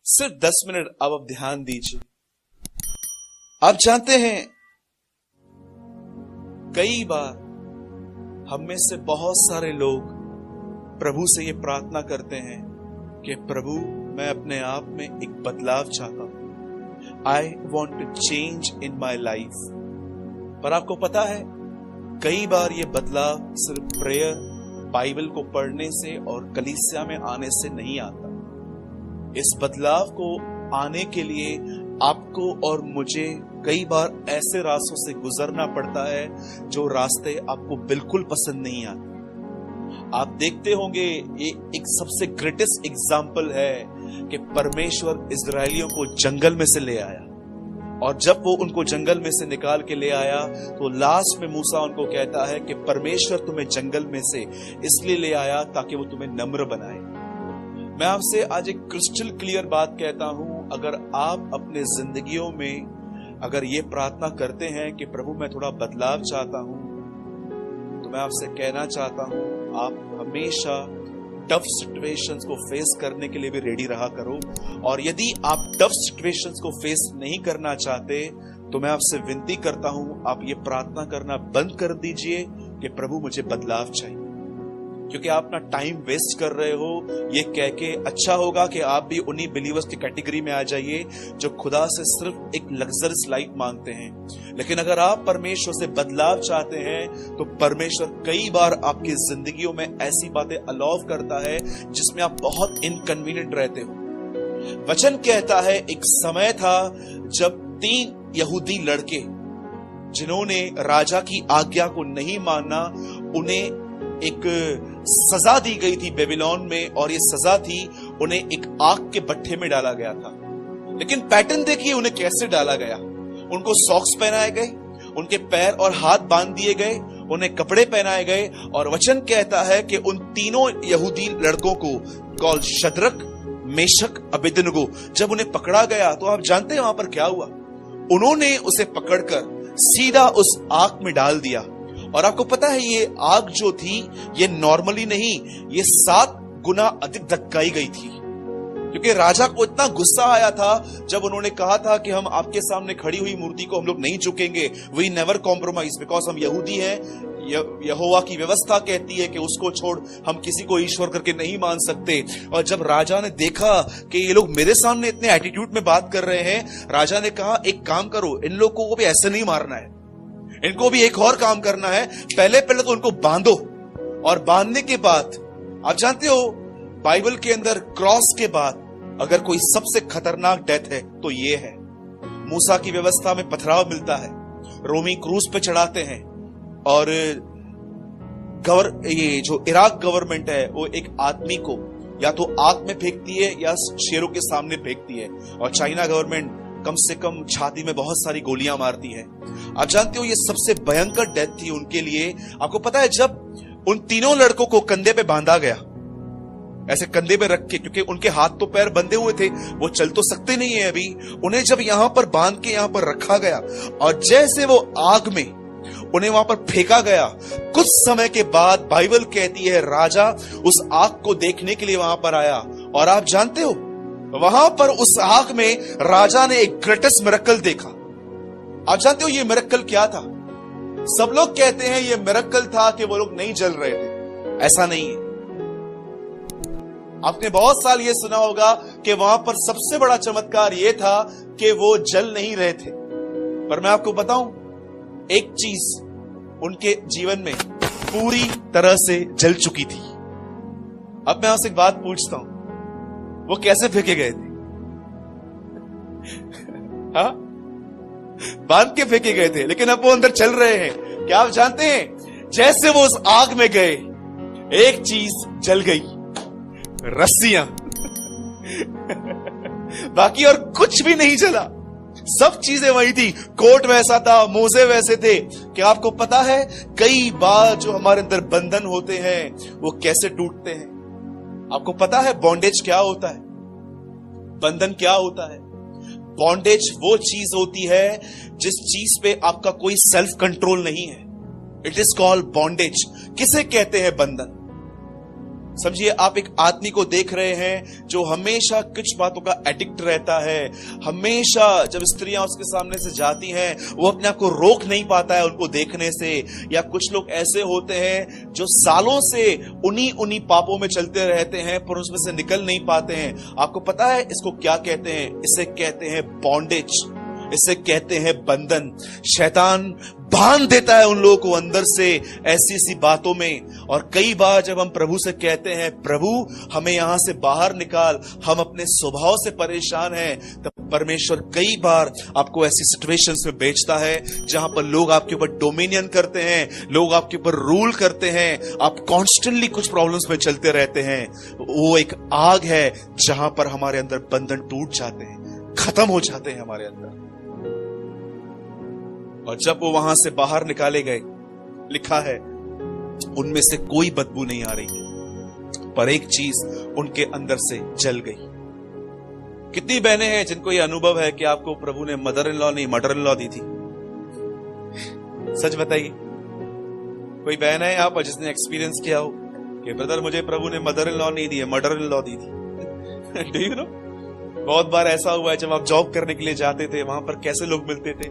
सिर्फ 10 मिनट अब आप ध्यान दीजिए। आप जानते हैं, कई बार हम में से बहुत सारे लोग प्रभु से ये प्रार्थना करते हैं कि प्रभु, मैं अपने आप में एक बदलाव चाहता हूं। I want to change in my life. पर आपको पता है, कई बार ये बदलाव सिर्फ प्रेयर, बाइबल को पढ़ने से और कलीसिया में आने से नहीं आता। इस बदलाव को आने के लिए आपको और मुझे कई बार ऐसे रास्तों से गुजरना पड़ता है जो रास्ते आपको बिल्कुल पसंद नहीं आते। आप देखते होंगे, ये एक सबसे ग्रेटेस्ट एग्जाम्पल है कि परमेश्वर इजरायलियों को जंगल में से ले आया, और जब वो उनको जंगल में से निकाल के ले आया तो लास्ट में मूसा उनको कहता है कि परमेश्वर तुम्हें जंगल में से इसलिए ले आया ताकि वो तुम्हें नम्र बनाए। मैं आपसे आज एक क्रिस्टल क्लियर बात कहता हूं, अगर आप अपने जिंदगियों में अगर ये प्रार्थना करते हैं कि प्रभु मैं थोड़ा बदलाव चाहता हूं, तो मैं आपसे कहना चाहता हूं, आप हमेशा टफ सिचुएशंस को फेस करने के लिए भी रेडी रहा करो। और यदि आप टफ सिचुएशंस को फेस नहीं करना चाहते तो मैं आपसे विनती करता हूं, आप ये प्रार्थना करना बंद कर दीजिए कि प्रभु मुझे बदलाव चाहिए। क्योंकि आप ना टाइम वेस्ट कर रहे हो ये कह के। अच्छा होगा कि आप भी उन्हीं बिलीवर्स की कैटेगरी में आ जाइए जो खुदा से सिर्फ एक लग्जरियस लाइफ मांगते हैं। लेकिन अगर आप परमेश्वर से बदलाव चाहते हैं तो परमेश्वर कई बार आपकी जिंदगियों में ऐसी बातें अलाउ करता है जिसमें आप बहुत इनकन्वीनियंट रहते हो। वचन कहता है, एक समय था जब 3 यहूदी लड़के जिन्होंने राजा की आज्ञा को नहीं माना, उन्हें एक सजा दी गई थी बेबीलोन में, और ये सजा थी उन्हें एक आग के भट्ठे में डाला गया था। लेकिन पैटर्न देखिए उन्हें कैसे डाला गया। उनको सॉक्स पहनाए गए, उनके पैर और हाथ बांध दिए गए, उन्हें कपड़े पहनाए गए, और वचन कहता है कि उन तीनों यहूदी लड़कों को कॉल शद्रक, मेशक, अबेदनगो जब उन्हें पकड़ा गया तो आप जानते हैं वहां पर क्या हुआ। उन्होंने उसे पकड़कर सीधा उस आग में डाल दिया। और आपको पता है, ये आग जो थी ये नॉर्मली नहीं, ये 7 गुना अधिक धक्काई गई थी। क्योंकि राजा को इतना गुस्सा आया था जब उन्होंने कहा था कि हम आपके सामने खड़ी हुई मूर्ति को हम लोग नहीं झुकेंगे, वी नेवर कॉम्प्रोमाइज, बिकॉज हम यहूदी हैं। यहोवा की व्यवस्था कहती है कि उसको छोड़ हम किसी को ईश्वर करके नहीं मान सकते। और जब राजा ने देखा कि ये लोग मेरे सामने इतने एटीट्यूड में बात कर रहे हैं, राजा ने कहा एक काम करो, इन लोगों को भी ऐसे नहीं मारना है, इनको भी एक और काम करना है। पहले तो उनको बांधो, और बांधने के बाद आप जानते हो बाइबल के अंदर क्रॉस के बाद अगर कोई सबसे खतरनाक डेथ है तो ये है। मूसा की व्यवस्था में पथराव मिलता है, रोमी क्रूज पे चढ़ाते हैं, और ये जो इराक गवर्नमेंट है वो एक आदमी को या तो आग में फेंकती है या शेरों के सामने फेंकती है, और चाइना गवर्नमेंट कम से कम छाती में बहुत सारी गोलियां मारती है। आप जानते हो ये सबसे भयंकर डेथ थी उनके लिए। आपको पता है, जब उन तीनों लड़कों को कंधे पे बांधा गया, ऐसे कंधे पे रख के, क्योंकि उनके हाथ तो पैर बंधे हुए थे, वो चल तो सकते नहीं है अभी, उन्हें जब यहां पर बांध के यहां पर रखा गया और जैसे वो आग में उन्हें वहां पर फेंका गया, कुछ समय के बाद बाइबल कहती है राजा उस आग को देखने के लिए वहां पर आया। और आप जानते हो, वहां पर उस आग में राजा ने एक ग्रेटेस्ट मिरेकल देखा। आप जानते हो ये मिरेकल क्या था? सब लोग कहते हैं ये मिरेकल था कि वो लोग नहीं जल रहे थे। ऐसा नहीं है। आपने बहुत साल ये सुना होगा कि वहां पर सबसे बड़ा चमत्कार ये था कि वो जल नहीं रहे थे। पर मैं आपको बताऊं, एक चीज उनके जीवन में पूरी तरह से जल चुकी थी। अब मैं आपसे एक बात पूछता हूं, वो कैसे फेंके गए थे? हाँ, बांध के फेंके गए थे, लेकिन अब वो अंदर चल रहे हैं। क्या आप जानते हैं, जैसे वो उस आग में गए, एक चीज जल गई, रस्सियां। बाकी और कुछ भी नहीं जला, सब चीजें वही थी। कोट वैसा था, मोजे वैसे थे। क्या आपको पता है कई बार जो हमारे अंदर बंधन होते हैं वो कैसे टूटते हैं? आपको पता है बॉन्डेज क्या होता है? बंधन क्या होता है? बॉन्डेज वो चीज होती है जिस चीज पे आपका कोई सेल्फ कंट्रोल नहीं है। It is called bondage. किसे कहते हैं बंधन? समझिए, आप एक आदमी को देख रहे हैं जो हमेशा कुछ बातों का एडिक्ट रहता है। हमेशा जब स्त्रियां उसके सामने से जाती हैं, वो अपने आप को रोक नहीं पाता है उनको देखने से। या कुछ लोग ऐसे होते हैं जो सालों से उन्हीं पापों में चलते रहते हैं, पर उसमें से निकल नहीं पाते हैं। आपको पता है इसको क्या कहते हैं? इसे कहते हैं बॉन्डेज, इसे कहते हैं बंधन। शैतान बांध देता है उन लोगों को अंदर से ऐसी सी बातों में। और कई बार जब हम प्रभु से कहते हैं, प्रभु हमें यहां से बाहर निकाल, हम अपने स्वभाव से परेशान हैं, तब परमेश्वर कई बार आपको ऐसी सिचुएशंस में भेजता है जहां पर लोग आपके ऊपर डोमिनियन करते हैं, लोग आपके ऊपर रूल करते हैं, आप कॉन्स्टेंटली कुछ प्रॉब्लम्स में चलते रहते हैं। वो एक आग है जहां पर हमारे अंदर बंधन टूट जाते हैं, खत्म हो जाते हैं हमारे अंदर। और जब वो वहां से बाहर निकाले गए, लिखा है उनमें से कोई बदबू नहीं आ रही, पर एक चीज उनके अंदर से जल गई। कितनी बहनें हैं जिनको ये अनुभव है कि आपको प्रभु ने मदर इन लॉ नहीं मदर इन लॉ दी थी? सच बताइए, कोई बहन है आप जिसने एक्सपीरियंस किया हो कि ब्रदर मुझे प्रभु ने मदर इन लॉ नहीं दी है, मदर इन लॉ दी थी? डू यू नो, बहुत बार ऐसा हुआ है जब आप जॉब करने के लिए जाते थे, वहां पर कैसे लोग मिलते थे,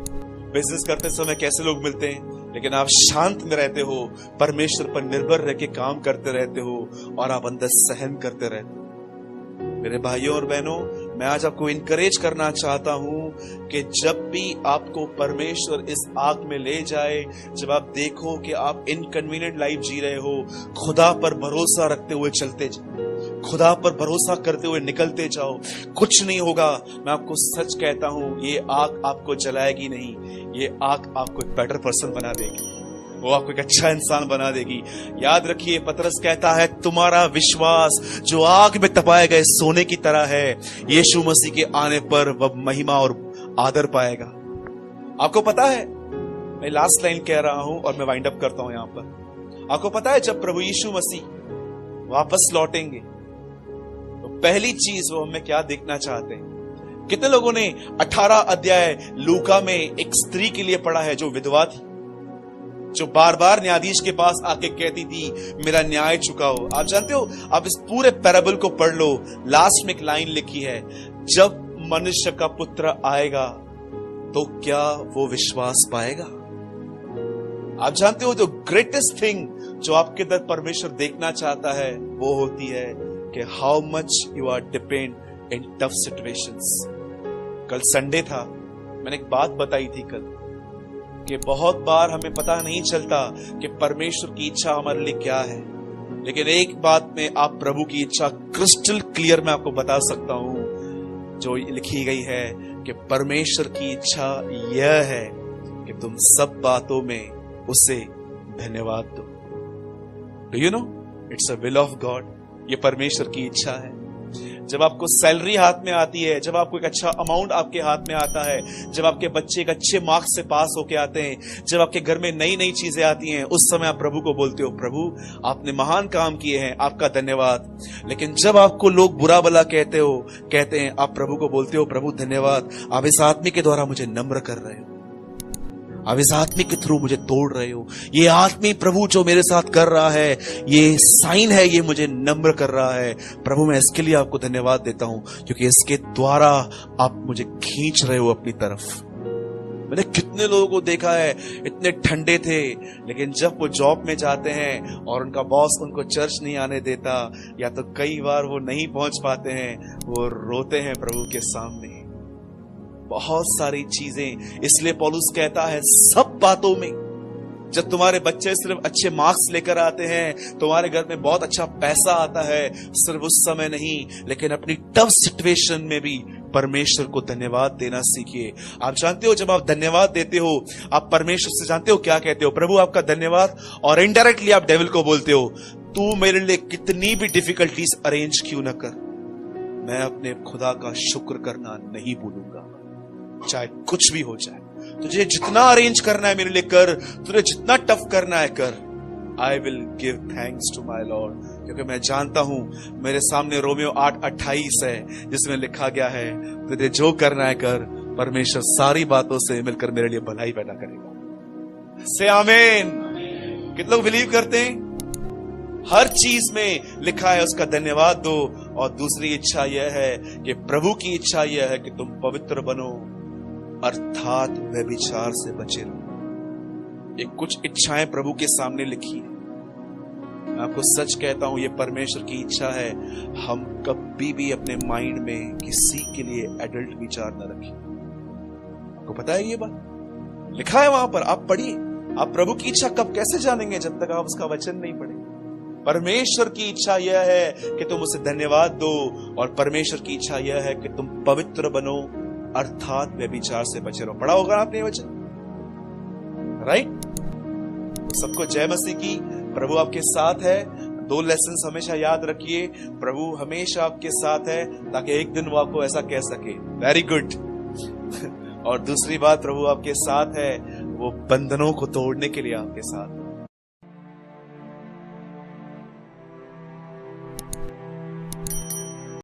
बिजनेस करते समय कैसे लोग मिलते हैं, लेकिन आप शांत में रहते हो, परमेश्वर पर निर्भर रह के काम करते रहते हो और आप अंदर सहन करते रहते हो। मेरे भाइयों और बहनों, मैं आज आपको इनकरेज करना चाहता हूं कि जब भी आपको परमेश्वर इस आग में ले जाए, जब आप देखो कि आप इनकन्वीनियंट लाइफ जी रहे हो, खुदा पर भरोसा रखते हुए चलते जाओ, खुदा पर भरोसा करते हुए निकलते जाओ, कुछ नहीं होगा। मैं आपको सच कहता हूं, ये आग आपको जलाएगी नहीं, ये आग आपको एक बेटर पर्सन बना देगी, वो आपको एक अच्छा इंसान बना देगी। याद रखिए, पतरस कहता है तुम्हारा विश्वास जो आग में तपाए गए सोने की तरह है, यीशु मसीह के आने पर वह महिमा और आदर पाएगा। आपको पता है, मैं लास्ट लाइन कह रहा हूं और मैं वाइंड अप करता हूं यहां पर। आपको पता है जब प्रभु यीशु मसीह वापस लौटेंगे तो पहली चीज वो हमें क्या देखना चाहते हैं? कितने लोगों ने 18 अध्याय लूका में एक स्त्री के लिए पढ़ा है जो विधवा थी, जो बार बार न्यायाधीश के पास आके कहती थी मेरा न्याय चुकाओ। आप जानते हो, आप इस पूरे पैराबल को पढ़ लो, लास्ट में एक लाइन लिखी है, जब मनुष्य का पुत्र आएगा तो क्या वो विश्वास पाएगा? आप जानते हो, जो ग्रेटेस्ट थिंग जो आपके अंदर परमेश्वर देखना चाहता है वो होती है कि how much you are depend in tough situations. कल संडे था, मैंने एक बात बताई थी कल कि बहुत बार हमें पता नहीं चलता कि परमेश्वर की इच्छा हमारे लिए क्या है, लेकिन एक बात में आप प्रभु की इच्छा क्रिस्टल क्लियर मैं आपको बता सकता हूं जो लिखी गई है कि परमेश्वर की इच्छा यह है कि तुम सब बातों में उसे धन्यवाद दो। Do you know, it's a will of God. ये परमेश्वर की इच्छा है। जब आपको सैलरी हाथ में आती है, जब आपको एक अच्छा अमाउंट आपके हाथ में आता है, जब आपके बच्चे एक अच्छे मार्क्स से पास होके आते हैं, जब आपके घर में नई नई चीजें आती हैं, उस समय आप प्रभु को बोलते हो प्रभु आपने महान काम किए हैं, आपका धन्यवाद। लेकिन जब आपको लोग बुरा भला कहते हैं, आप प्रभु को बोलते हो प्रभु धन्यवाद, आप इस आदमी के द्वारा मुझे नम्र कर रहे हो, आप इस आदमी के थ्रू मुझे तोड़ रहे हो, ये आदमी प्रभु जो मेरे साथ कर रहा है ये साइन है, ये मुझे नम्र कर रहा है। प्रभु मैं इसके लिए आपको धन्यवाद देता हूं क्योंकि इसके द्वारा आप मुझे खींच रहे हो अपनी तरफ। मैंने कितने लोगों को देखा है इतने ठंडे थे, लेकिन जब वो जॉब में जाते हैं और उनका बॉस उनको चर्च नहीं आने देता, या तो कई बार वो नहीं पहुंच पाते हैं, वो रोते हैं प्रभु के सामने। बहुत सारी चीजें, इसलिए पौलुस कहता है सब बातों में, जब तुम्हारे बच्चे सिर्फ अच्छे मार्क्स लेकर आते हैं, तुम्हारे घर में बहुत अच्छा पैसा आता है, सिर्फ उस समय नहीं लेकिन अपनी टफ सिचुएशन में भी परमेश्वर को धन्यवाद देना सीखिए। आप जानते हो जब आप धन्यवाद देते हो, आप परमेश्वर से जानते हो क्या कहते हो, प्रभु आपका धन्यवाद, और इनडायरेक्टली आप डेविल को बोलते हो तू मेरे लिए कितनी भी डिफिकल्टीज अरेंज क्यों न कर, मैं अपने खुदा का शुक्र करना नहीं भूलूंगा, चाहे कुछ भी हो जाए। तुझे जितना अरेंज करना है मेरे लिए कर, तुझे जितना टफ करना है कर। I will give thanks to my lord, क्योंकि मैं जानता हूं मेरे सामने रोमियो 8:28 है जिसमें लिखा गया है तुझे जो करना है कर, परमेश्वर सारी बातों से मिलकर मेरे लिए भलाई पैदा करेगा। से आमीन। कितने लोग बिलीव करते हैं? हर चीज में लिखा है उसका धन्यवाद दो। और दूसरी इच्छा यह है कि प्रभु की इच्छा यह है कि तुम पवित्र बनो, अर्थात व्यभिचार से बचे रहो। ये कुछ इच्छाएं प्रभु के सामने लिखी है। मैं आपको सच कहता हूं, ये परमेश्वर की इच्छा है। हम कभी भी अपने माइंड में किसी के लिए एडल्ट विचार न रखें। आपको पता है ये बात लिखा है वहां पर, आप पढ़िए। आप प्रभु की इच्छा कब कैसे जानेंगे जब तक आप उसका वचन नहीं पढ़ेंगे। परमेश्वर की इच्छा यह है कि तुम उसे धन्यवाद दो, और परमेश्वर की इच्छा यह है कि तुम पवित्र बनो, अर्थात व्यभिचार से बचे रहो। पढ़ा होगा आपने वचन, राइट? सबको जय मसीह की। प्रभु आपके साथ है। 2 लेसन हमेशा याद रखिए, प्रभु हमेशा आपके साथ है, ताकि एक दिन वो आपको ऐसा कह सके, वेरी गुड। और दूसरी बात, प्रभु आपके साथ है, वो बंधनों को तोड़ने के लिए आपके साथ है।